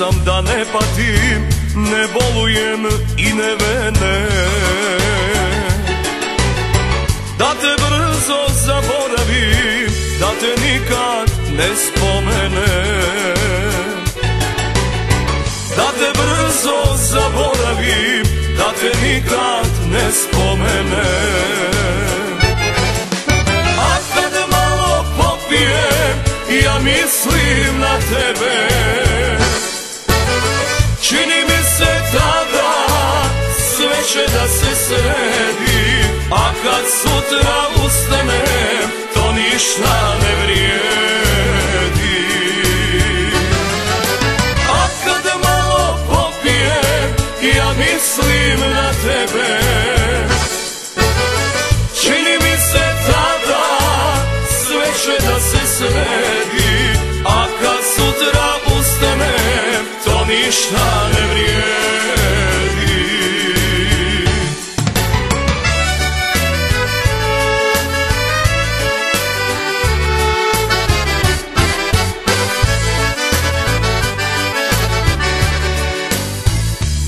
sam da ne patim, ne bolujem i ne vene, da te brzo zaboravim, da te nikad ne spomenem, da te brzo zaboravim, da te nikad ne spomenem. A kad malo popijem, ja mislim na tebe, čini mi se tada sve će da se sredi, a kad sutra ustanem, to ništa ne vrijedi. A kad malo popijem, ja mislim na tebe, čini mi se tada sve će da se sredi, a kad sutra ustanem, to ništa ne vrijedi.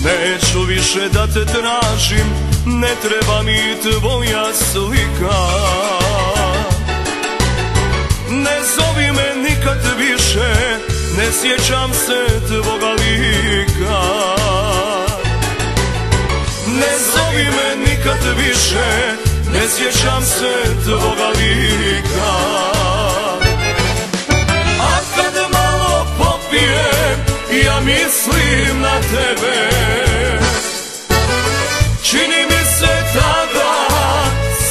Neću više da te tražim, ne treba mi tvoja slika, ne zovi me nikad više, ne sjećam se tvoga lika. Ne zovi me nikad više, ne sjećam se tvoga lika. A kad malo popijem, ja mislim na tebe, čini mi se tada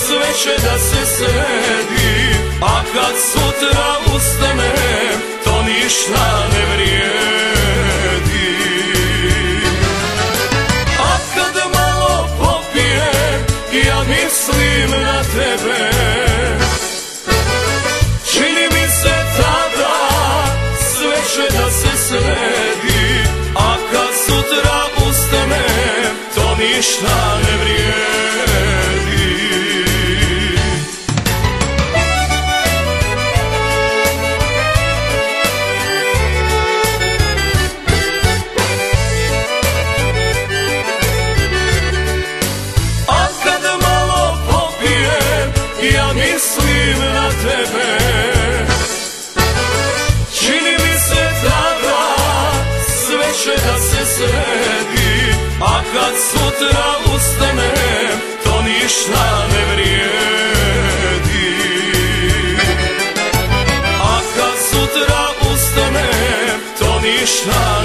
sve će da se sredi, a kad sutra ustanem, to ništa ne vrijedi. A kad malo popijem, ja mislim na tebe, čini mi se tada sve će da se sredi, a kad sutra ustanem, to ništa ne vrijedi. A kad malo popijem, ja mislim na tebe, čini mi se tada sve će da se sredi, a kad sutra ustanem, to ništa ne vrijedi. A kad sutra ustanem, to ništa